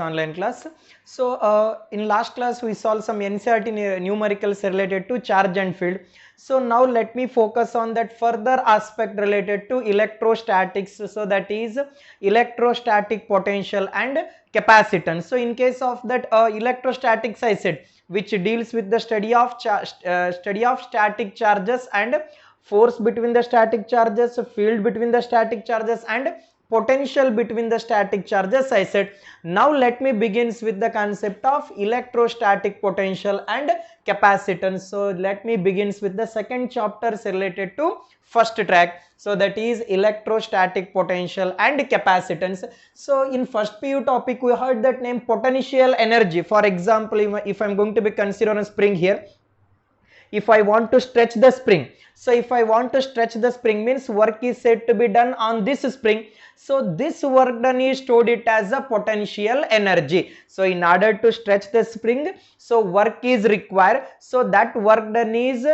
Online class. So in last class we solved some NCERT numericals related to charge and field. So now let me focus on that further aspect related to electrostatics. So that is electrostatic potential and capacitance. So in case of that electrostatics I said, which deals with the study of static charges and force between the static charges, field between the static charges and potential between the static charges I said. Now let me begins with the concept of electrostatic potential and capacitance. So let me begins with the second chapters related to first track. So that is electrostatic potential and capacitance. So in first PU topic we heard that name potential energy. For example, if I'm going to be considering a spring here, if I want to stretch the spring, so if I want to stretch the spring means work is said to be done on this spring. So this work done is stored it as a potential energy. So in order to stretch the spring, so work is required. So that work done is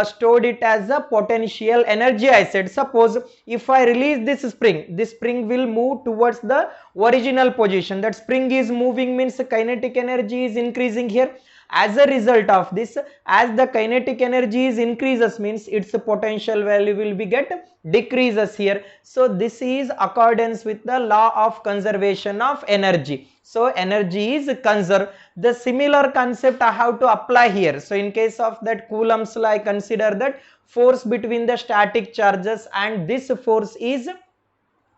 stored it as a potential energy I said. Suppose if I release this spring will move towards the original position. That spring is moving means kinetic energy is increasing here. As a result of this, as the kinetic energy is increases means its potential value will be get decreases here. So this is accordance with the law of conservation of energy. So energy is conserved. The similar concept I have to apply here. So in case of that Coulomb's law, I consider that force between the static charges and this force is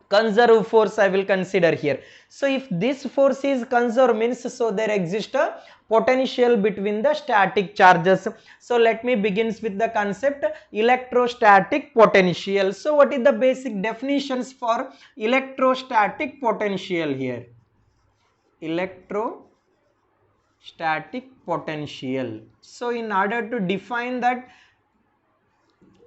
conserved force I will consider here. So if this force is conserved means so there exists a potential between the static charges. So let me begins with the concept electrostatic potential. So what is the basic definitions for electrostatic potential here? Electrostatic potential. So in order to define that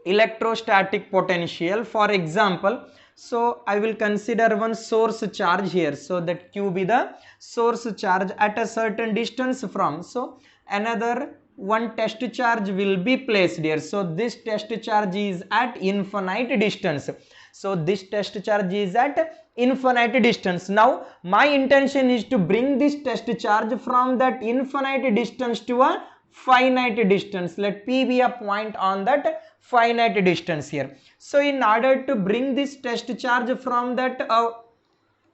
electrostatic potential, for example, so I will consider one source charge here. So that Q be the source charge at a certain distance from. So another one test charge will be placed here. So this test charge is at infinite distance. So this test charge is at infinite distance. Now my intention is to bring this test charge from that infinite distance to a finite distance. Let P be a point on that finite distance here. So in order to bring this test charge from that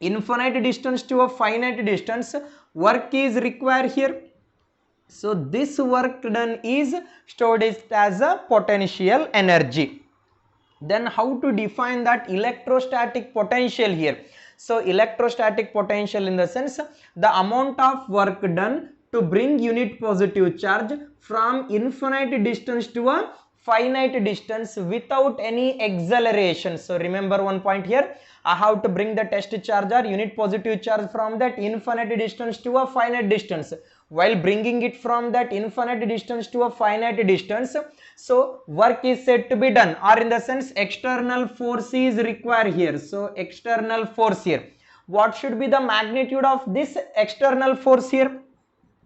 infinite distance to a finite distance, work is required here. So this work done is stored as a potential energy. Then how to define that electrostatic potential here? So electrostatic potential in the sense the amount of work done to bring unit positive charge from infinite distance to a finite distance without any acceleration. So remember one point here, I have to bring the test charge or unit positive charge from that infinite distance to a finite distance. While bringing it from that infinite distance to a finite distance, so work is said to be done, or in the sense external force is required here. So external force here, what should be the magnitude of this external force here?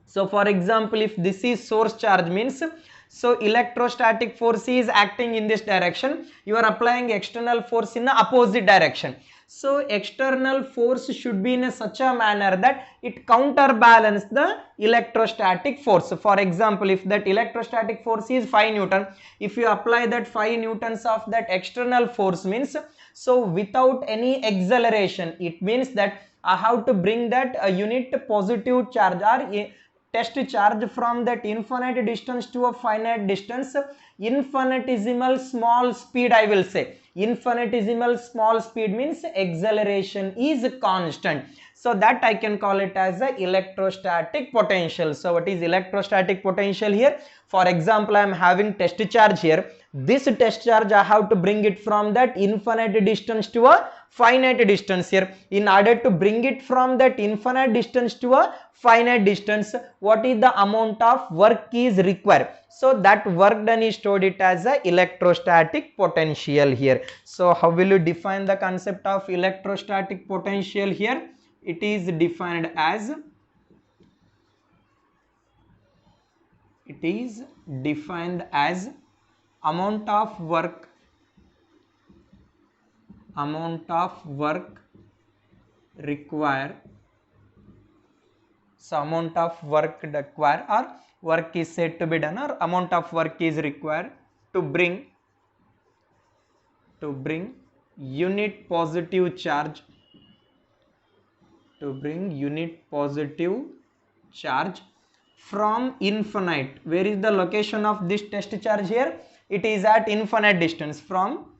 So for example, if this is source charge means, so electrostatic force is acting in this direction, you are applying external force in the opposite direction. So external force should be in such a manner that it counterbalance the electrostatic force. For example, if that electrostatic force is 5 Newton, if you apply that 5 Newtons of that external force means, so without any acceleration, it means that I have to bring that a unit positive charge or a test charge from that infinite distance to a finite distance, infinitesimal small speed I will say. Infinitesimal small speed means acceleration is constant. So that I can call it as a electrostatic potential. So what is electrostatic potential here? For example, I am having test charge here. This test charge I have to bring it from that infinite distance to a finite distance here. In order to bring it from that infinite distance to a finite distance, what is the amount of work is required? So that work done is stored it as a electrostatic potential here. So how will you define the concept of electrostatic potential here? It is defined as amount of work required So amount of work required or work is said to be done or amount of work is required to bring unit positive charge from infinite. Where is the location of this test charge here? It is at infinite distance, from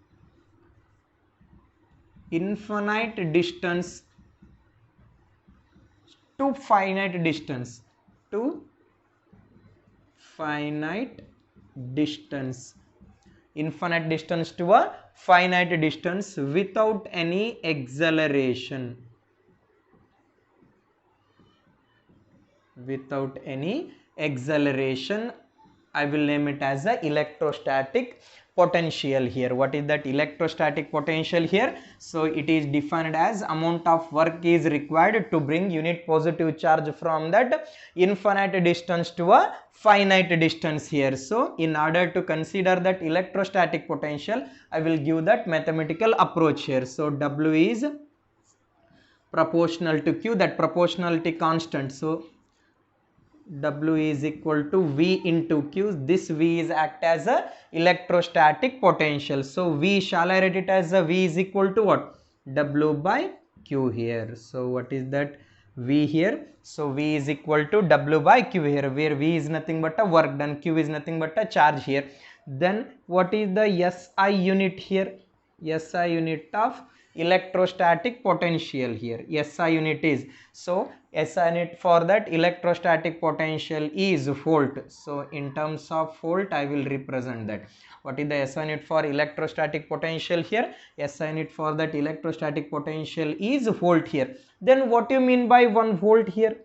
infinite distance to finite distance, infinite distance to a finite distance without any acceleration, I will name it as a electrostatic potential here. What is that electrostatic potential here? So it is defined as amount of work is required to bring unit positive charge from that infinite distance to a finite distance here. So in order to consider that electrostatic potential, I will give that mathematical approach here. So W is proportional to Q, that proportionality constant. So W is equal to V into Q. This V is act as a electrostatic potential. So V, shall I write it as a V is equal to what? W by Q here. So what is that V here? So V is equal to W by Q here, where V is nothing but a work done, Q is nothing but a charge here. Then what is the SI unit here? SI unit of electrostatic potential here. SI unit is, so SI unit for that electrostatic potential is volt. So in terms of volt I will represent that. What is the SI unit for electrostatic potential here? SI unit for that electrostatic potential is volt here. Then what do you mean by 1 volt here?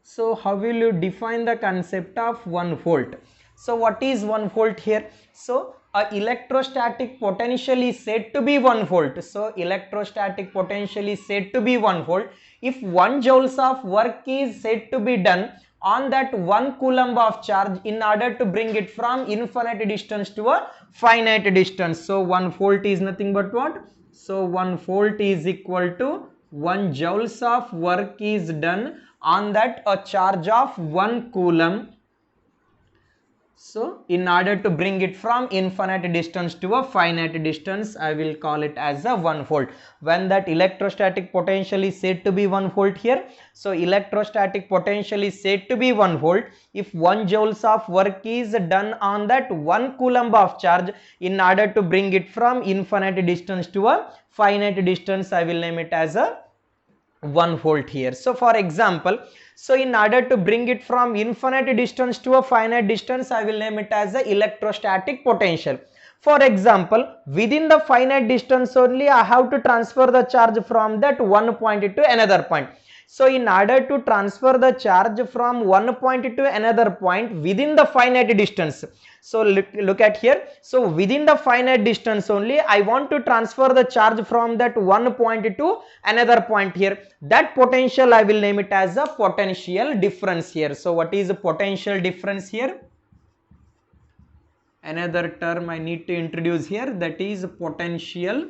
So how will you define the concept of 1 volt? So what is 1 volt here? So a electrostatic potential is said to be 1 volt. So electrostatic potential is said to be 1 volt if 1 joules of work is said to be done on that 1 coulomb of charge in order to bring it from infinite distance to a finite distance. So 1 volt is nothing but what? So 1 volt is equal to 1 joules of work is done on that a charge of 1 coulomb. So in order to bring it from infinite distance to a finite distance, I will call it as a 1 volt. When that electrostatic potential is said to be 1 volt here, so electrostatic potential is said to be 1 volt if 1 joules of work is done on that 1 coulomb of charge in order to bring it from infinite distance to a finite distance, I will name it as a 1 volt here. So for example, so in order to bring it from infinite distance to a finite distance, I will name it as the electrostatic potential. For example, within the finite distance only, I have to transfer the charge from that one point to another point. So in order to transfer the charge from one point to another point within the finite distance, so look at here. So within the finite distance only, I want to transfer the charge from that one point to another point here. That potential I will name it as a potential difference here. So what is the potential difference here? Another term I need to introduce here, that is potential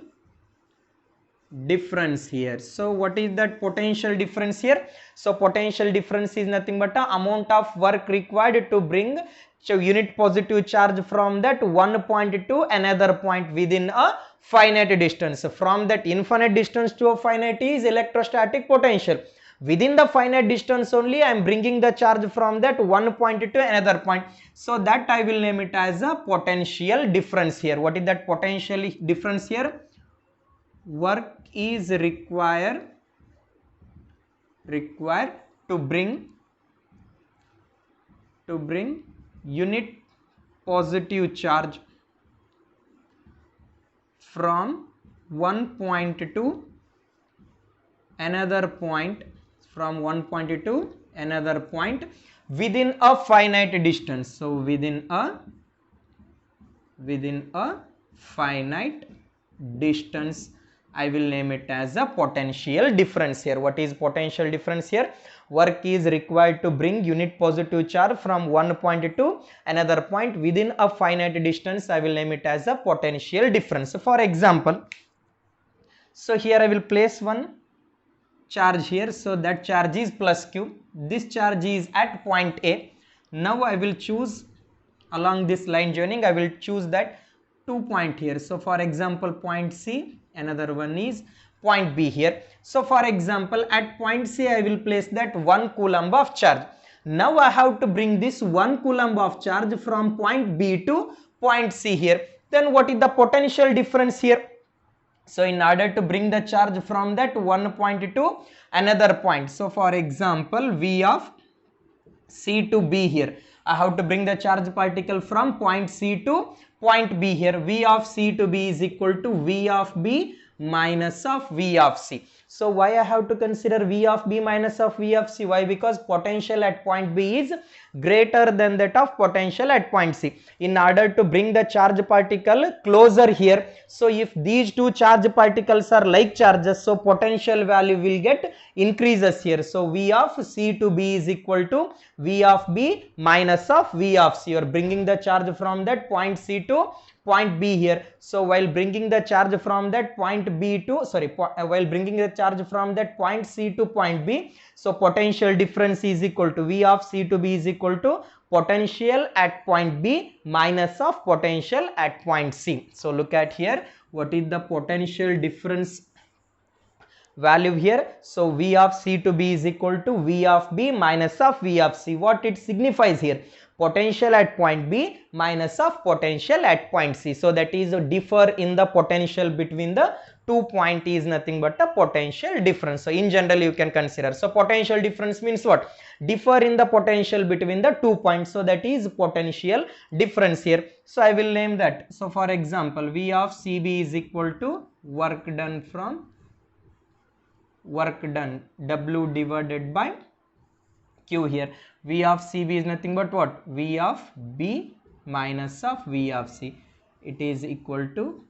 difference here. So what is that potential difference here? So potential difference is nothing but the amount of work required to bring unit positive charge from that one point to another point within a finite distance. From that infinite distance to a finite is electrostatic potential. Within the finite distance only, I am bringing the charge from that one point to another point. So that I will name it as a potential difference here. What is that potential difference here? Work is required to bring unit positive charge from one point to another point, within a finite distance. So within a finite distance, I will name it as a potential difference here. What is potential difference here? Work is required to bring unit positive charge from one point to another point within a finite distance. I will name it as a potential difference. For example, so here I will place one charge here, so that charge is plus q. This charge is at point A. Now I will choose along this line joining, I will choose that 2 point here. So for example, point C, another one is point B here. So for example, at point C I will place that 1 coulomb of charge. Now I have to bring this 1 coulomb of charge from point B to point C here. Then what is the potential difference here? So in order to bring the charge from that one point to another point, so for example, V of C to B here, I have to bring the charge particle from point C to point B here. V of C to B is equal to V of B minus of V of C. So why I have to consider V of B minus of V of C? Why? Because potential at point B is greater than that of potential at point C. In order to bring the charge particle closer here, so if these two charge particles are like charges, so potential value will get increases here. So V of C to B is equal to V of B minus of V of C. You are bringing the charge from that point C to point B here. So while bringing the charge from that point B to, while bringing the charge from that point C to point B, so potential difference is equal to V of C to B is equal to potential at point B minus of potential at point C. So look at here, what is the potential difference value here? So V of C to B is equal to V of B minus of V of C. What it signifies here? Potential at point B minus of potential at point C. So that is a differ in the potential between the 2 point is nothing but a potential difference. So in general you can consider. So potential difference means what? Differ in the potential between the 2 points. So that is potential difference here. So I will name that. So for example, V of CB is equal to work done W divided by Q here. V of CB is nothing but what? V of B minus of V of C. It is equal to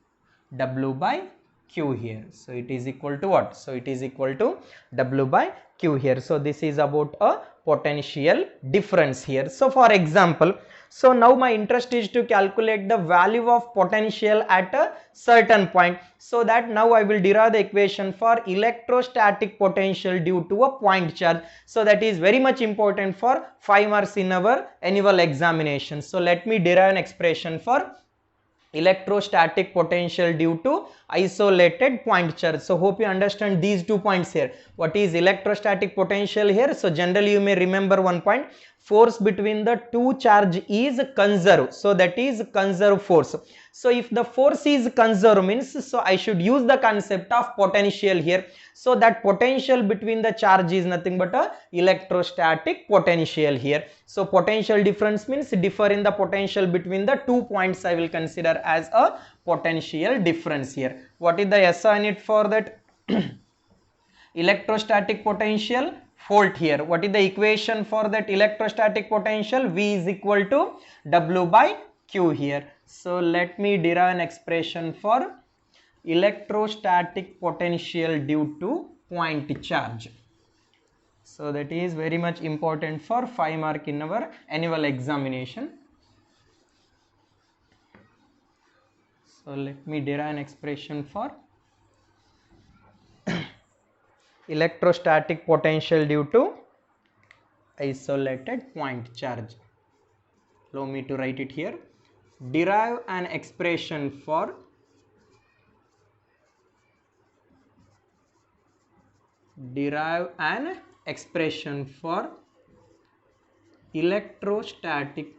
W by Q here. So it is equal to what? So it is equal to W by Q here. So this is about a potential difference here. So for example, so now my interest is to calculate the value of potential at a certain point. So that now I will derive the equation for electrostatic potential due to a point charge. So that is very much important for 5 marks in our annual examination. So let me derive an expression for electrostatic potential due to isolated point charge. So hope you understand these 2 points here. What is electrostatic potential here? So generally you may remember one point, force between the two charge is conserved. So that is conserved force. So if the force is conserved means, so I should use the concept of potential here. So that potential between the charge is nothing but a electrostatic potential here. So potential difference means differ in the potential between the 2 points I will consider as a potential difference here. What is the SI unit for that? Electrostatic potential, volt here. What is the equation for that electrostatic potential? V is equal to W by Q here. So let me derive an expression for electrostatic potential due to point charge. So that is very much important for 5 mark in our annual examination. So let me derive an expression for electrostatic potential due to isolated point charge. Allow me to write it here. Derive an expression for electrostatic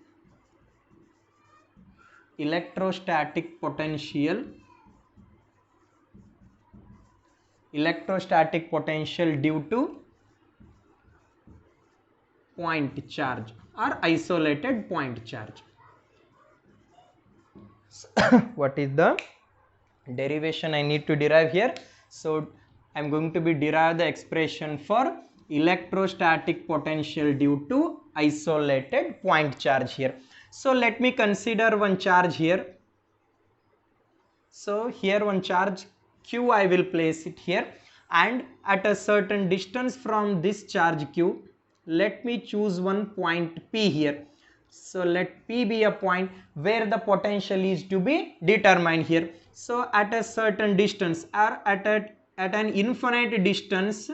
potential due to point charge or isolated point charge. What is the derivation I need to derive here? So I am going to be derive the expression for electrostatic potential due to isolated point charge here. So let me consider one charge here. So here one charge Q I will place it here, and at a certain distance from this charge Q, let me choose one point P here. So let P be a point where the potential is to be determined here. So at a certain distance or at an infinite distance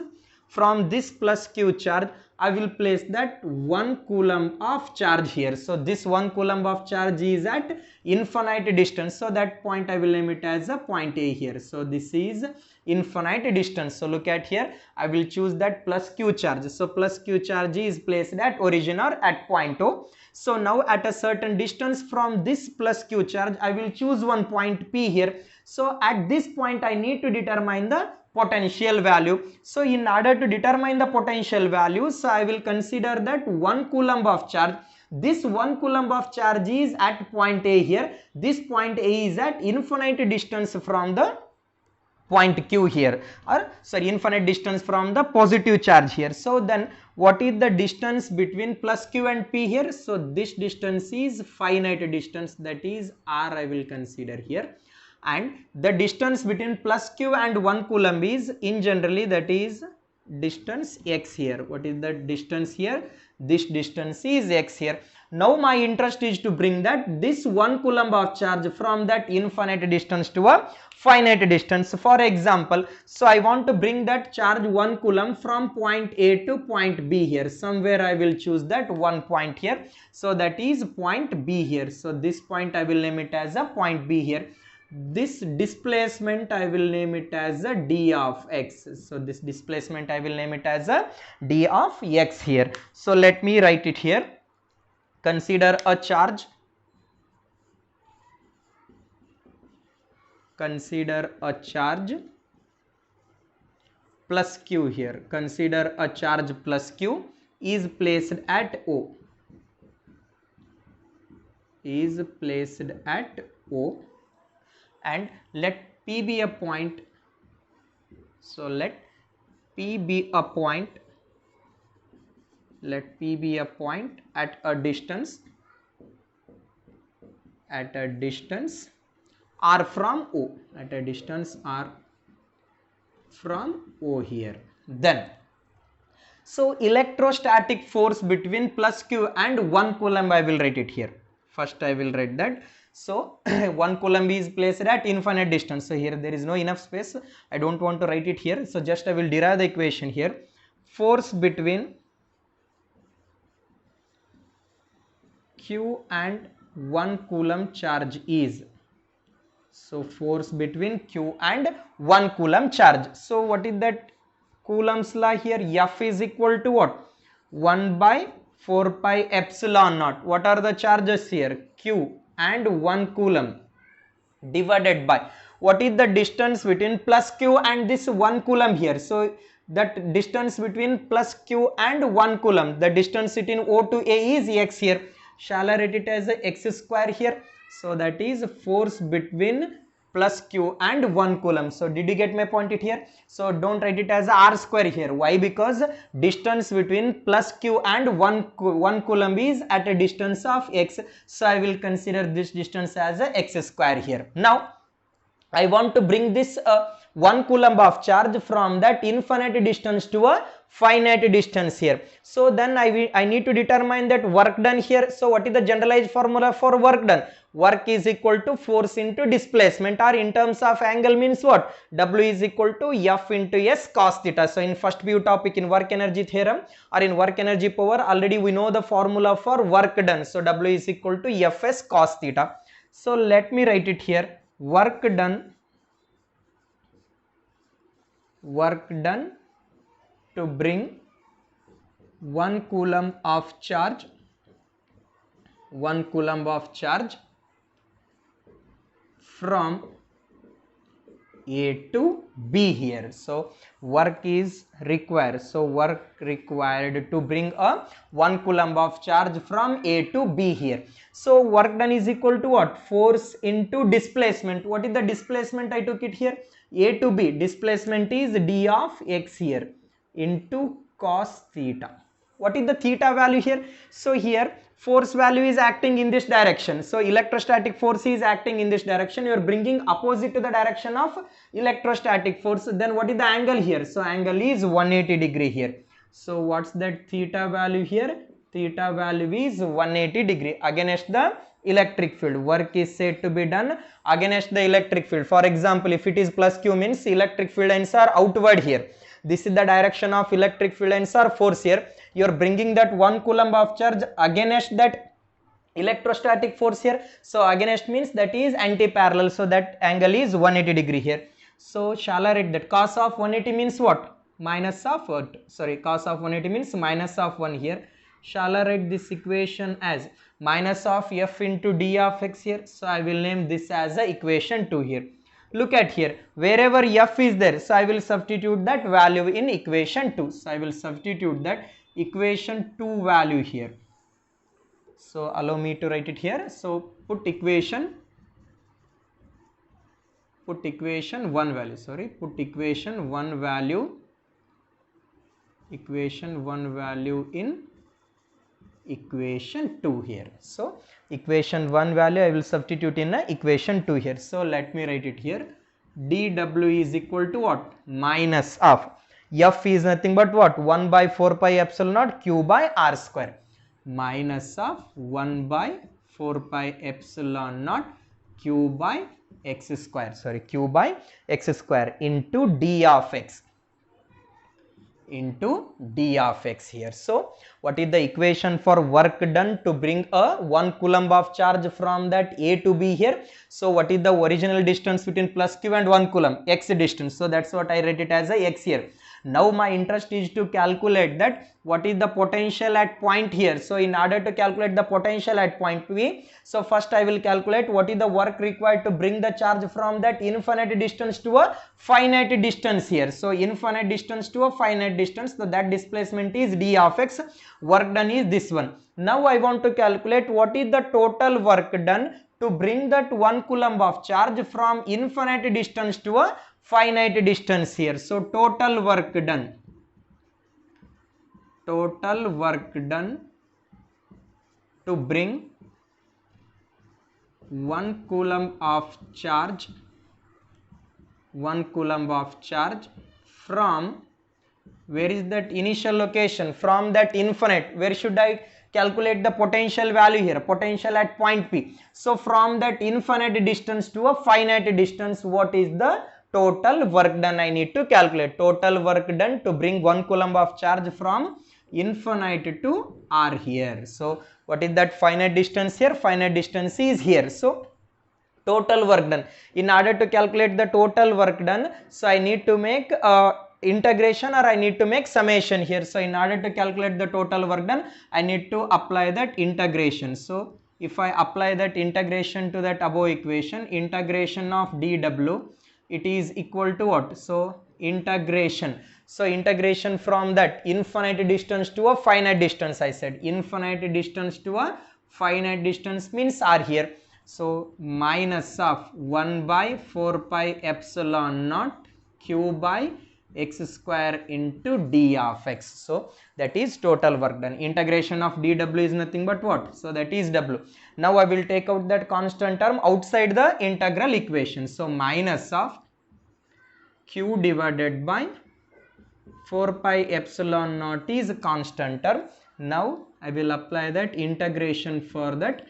from this plus q charge, I will place that 1 coulomb of charge here. So this 1 coulomb of charge is at infinite distance. So that point I will name it as a point A here. So this is infinite distance. So look at here, I will choose that plus q charge. So plus q charge is placed at origin or at point O. So now at a certain distance from this plus q charge, I will choose one point P here. So at this point I need to determine the potential value. So in order to determine the potential value, so I will consider that 1 coulomb of charge. This 1 coulomb of charge is at point A here. This point A is at infinite distance from the point Q here, or sorry, infinite distance from the positive charge here. So then what is the distance between plus Q and P here? So this distance is finite distance, that is R I will consider here. And the distance between plus q and 1 coulomb is in generally, that is distance x here. What is the distance here? This distance is x here. Now my interest is to bring that this 1 coulomb of charge from that infinite distance to a finite distance. For example, so I want to bring that charge 1 coulomb from point A to point B here. Somewhere I will choose that one point here. So that is point B here. So this point I will name it as a point B here. This displacement I will name it as a d of x. So this displacement I will name it as a d of x here. So let me write it here. Consider a charge. Consider a charge plus q here. Consider a charge plus q is placed at O. Is placed at O. And let P be a point. So let P be a point. Let P be a point at a distance. At a distance R from O. At a distance R from O here. Then, so electrostatic force between plus Q and 1 coulomb, I will write it here. First I will write that. So 1 coulomb is placed at infinite distance. So here there is no enough space. I don't want to write it here. So just I will derive the equation here. Force between Q and 1 coulomb charge is. So force between Q and 1 coulomb charge. So what is that Coulomb's law here? F is equal to what? 1 by 4 pi epsilon naught. What are the charges here? Q and 1 coulomb divided by what is the distance between plus q and this 1 coulomb here. So that distance between plus q and 1 coulomb, the distance between O to A is x here. Shall I write it as a x square here? So that is force between plus q and 1 coulomb. So did you get my point it here? So don't write it as r square here. Why? Because distance between plus q and 1 coulomb is at a distance of x. So I will consider this distance as a x square here. Now I want to bring this 1 coulomb of charge from that infinite distance to a finite distance here. So then I need to determine that work done here. So what is the generalized formula for work done? Work is equal to force into displacement, or in terms of angle means what? W is equal to F into S cos theta. So in first view topic in work energy theorem or in work energy power, already we know the formula for work done. So W is equal to Fs cos theta. So let me write it here. Work done to bring 1 coulomb of charge, 1 coulomb of charge from A to B here. So work is required. So work required to bring a 1 coulomb of charge from A to B here. So work done is equal to what? Force into displacement. What is the displacement? I took it here. A to B. Displacement is d of x here into cos theta. What is the theta value here? So here force value is acting in this direction. So electrostatic force is acting in this direction. You are bringing opposite to the direction of electrostatic force. Then what is the angle here? So angle is 180 degree here. So what's that theta value here? Theta value is 180 degree against the electric field. Work is said to be done against the electric field. For example, if it is plus q means electric field ends are outward here. this is the direction of electric field and sir force here. You are bringing that 1 coulomb of charge against that electrostatic force here. So against means that is anti-parallel, so that angle is 180 degree here. So shall I write that cos of 180 means what? Minus of what? Sorry, cos of 180 means minus of 1 here. Shall I write this equation as minus of f into d of x here? So I will name this as a equation 2 here. Look at here, wherever f is there, so I will substitute that value in equation 2. So I will substitute that equation 2 value here. So allow me to write it here. So put equation 1 value, sorry, put equation 1 value in equation 2 here. So equation 1 value I will substitute in equation 2 here. So let me write it here. dw is equal to what? Minus of f is nothing but what? 1 by 4 pi epsilon naught q by r square, minus of 1 by 4 pi epsilon naught q by x square, sorry, q by x square into d of x, here. So what is the equation for work done to bring a 1 coulomb of charge from that A to B here? So what is the original distance between plus q and 1 coulomb? X distance. So that's what I write it as a x here. Now my interest is to calculate that what is the potential at point here. So in order to calculate the potential at point P, so first I will calculate what is the work required to bring the charge from that infinite distance to a finite distance here. So infinite distance to a finite distance, so that displacement is d of x. Work done is this one. Now I want to calculate what is the total work done to bring that 1 coulomb of charge from infinite distance to a finite distance here. So total work done to bring 1 coulomb of charge from, where is that initial location, from that infinite, where should I calculate the potential value here? Potential at point P. So from that infinite distance to a finite distance, what is the total work done I need to calculate? Total work done to bring 1 coulomb of charge from infinite to r here. So what is that finite distance here? Finite distance is here. So total work done. In order to calculate the total work done, so I need to make integration, or I need to make summation here. So in order to calculate the total work done, I need to apply that integration. So if I apply that integration to that above equation, integration of dw, it is equal to what? So integration. So integration from that infinite distance to a finite distance, I said infinite distance to a finite distance means r here. So minus of 1 by 4 pi epsilon naught q by x square into d of x. So that is total work done. Integration of dw is nothing but what? So that is w. Now I will take out that constant term outside the integral equation. So minus of q divided by 4 pi epsilon naught is a constant term. Now I will apply that integration for that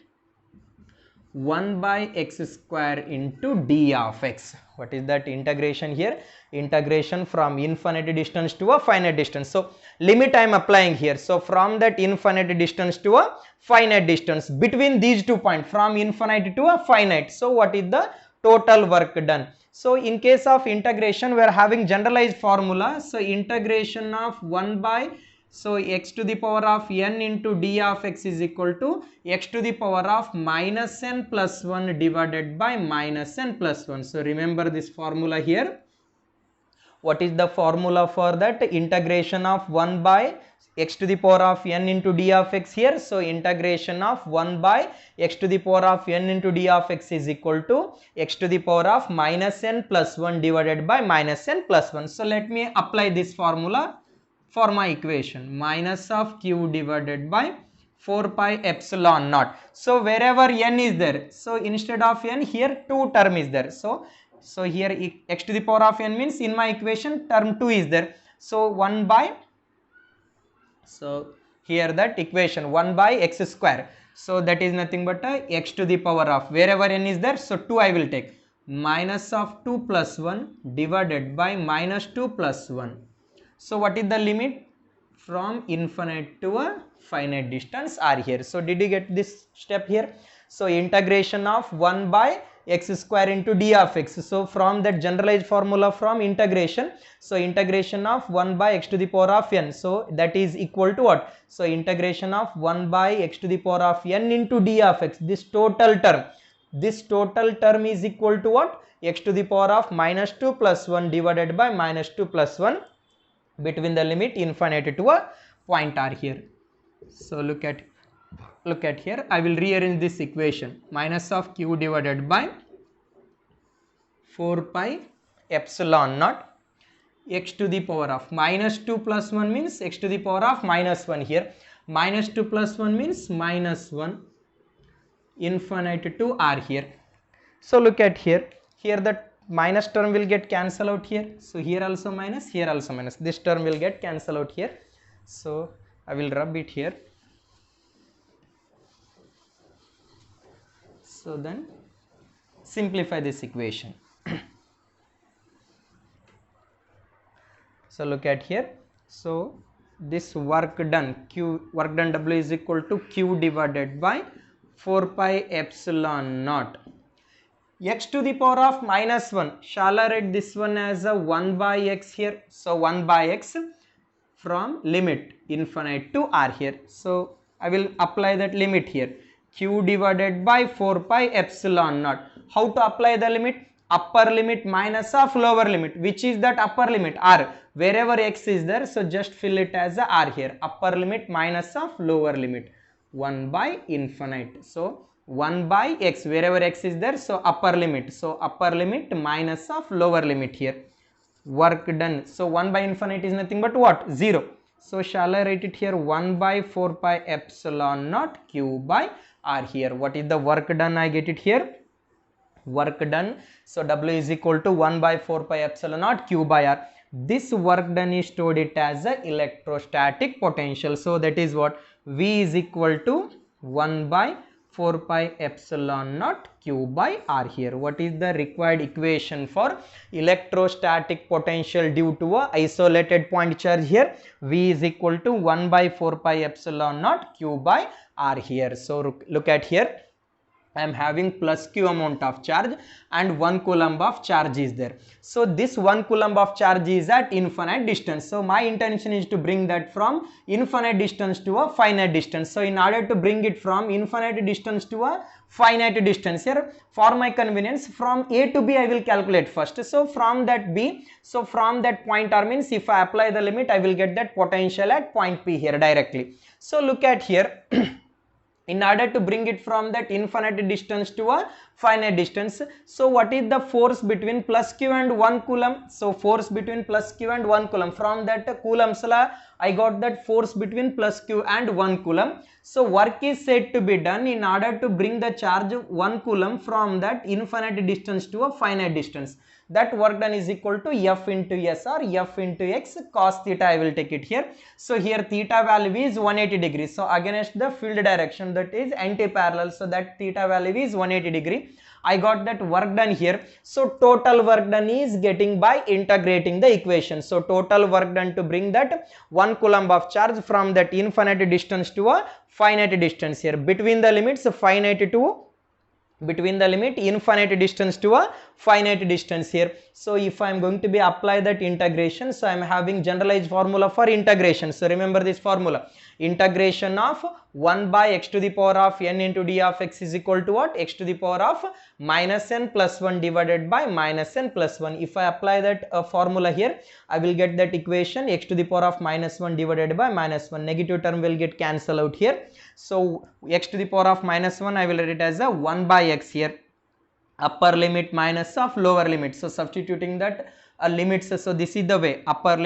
1 by x square into d of x. What is that integration here? Integration from infinite distance to a finite distance. So limit I am applying here. So from that infinite distance to a finite distance, between these 2 points, from infinite to a finite. So what is the total work done? So in case of integration, we are having generalized formula. So integration of 1 by, so x to the power of n into d of x is equal to x to the power of minus n plus 1 divided by minus n plus 1. So remember this formula here. What is the formula for that? Integration of 1 by x to the power of n into d of x here. So integration of 1 by x to the power of n into d of x is equal to x to the power of minus n plus 1 divided by minus n plus 1. So let me apply this formula for my equation. Minus of q divided by 4 pi epsilon naught. So wherever n is there, so instead of n here 2 term is there. So here x to the power of n means in my equation term 2 is there. So 1 by, so here that equation 1 by x square. So that is nothing but x to the power of, wherever n is there, so 2 I will take, minus of 2 plus 1 divided by minus 2 plus 1. So what is the limit? From infinite to a finite distance are here. So did you get this step here? So integration of 1 by x square into d of x. So from that generalized formula from integration, so integration of 1 by x to the power of n, so that is equal to what? So integration of 1 by x to the power of n into d of x, this total term is equal to what? X to the power of minus 2 plus 1 divided by minus 2 plus 1 between the limit infinite to a point r here. So look at here, I will rearrange this equation. Minus of q divided by 4 pi epsilon naught x to the power of minus 2 plus 1 means x to the power of minus 1 here. Minus 2 plus 1 means minus 1 infinite to r here. So look at here that minus term will get cancelled out here. So here also minus, here also minus. This term will get cancelled out here. So I will rub it here. So then simplify this equation. So look at here. So this work done W is equal to q divided by 4 pi epsilon naught x to the power of minus 1. Shall I write this one as a 1 by x here? So 1 by x from limit infinite to r here. So I will apply that limit here. Q divided by 4 pi epsilon naught. How to apply the limit? Upper limit minus of lower limit. Which is that upper limit? R. Wherever x is there, so just fill it as a r here. Upper limit minus of lower limit. 1 by infinite. So 1 by x, wherever x is there, so upper limit. So upper limit minus of lower limit here. Work done. So 1 by infinite is nothing but what? 0. So shall I write it here? 1 by 4 pi epsilon naught q by r here. What is the work done? I get it here. Work done. So W is equal to 1 by 4 pi epsilon naught q by r. This work done is stored it as a electrostatic potential. So that is what? V is equal to 1 by 4 pi epsilon naught q by r here. What is the required equation for electrostatic potential due to a isolated point charge here? V is equal to 1 by 4 pi epsilon naught q by r here. So look at here. I am having plus q amount of charge and 1 coulomb of charge is there. So this 1 coulomb of charge is at infinite distance. So my intention is to bring that from infinite distance to a finite distance. So in order to bring it from infinite distance to a finite distance here, for my convenience, from A to B I will calculate first. So from that B, so from that point R means if I apply the limit, I will get that potential at point P here directly. So look at here. In order to bring it from that infinite distance to a finite distance, so what is the force between plus q and 1 coulomb? So force between plus q and 1 coulomb, from that coulomb's law I got that force between plus q and 1 coulomb. So work is said to be done in order to bring the charge 1 coulomb from that infinite distance to a finite distance. That work done is equal to F into S or F into X cos theta. I will take it here. So here theta value is 180 degrees. So against the field direction, that is anti-parallel. So that theta value is 180 degree. I got that work done here. So total work done is getting by integrating the equation. So total work done to bring that 1 coulomb of charge from that infinite distance to a finite distance here. Between the limits infinite distance to a finite distance here. So if I am going to be apply that integration, so I am having generalized formula for integration. So remember this formula. Integration of 1 by x to the power of n into d of x is equal to what? X to the power of minus n plus 1 divided by minus n plus 1. If I apply that formula here, I will get that equation x to the power of minus 1 divided by minus 1. Negative term will get cancelled out here. So x to the power of minus 1, I will write it as a 1 by x here. Upper limit minus of lower limit. So substituting that limits. So this is the way. Upper limit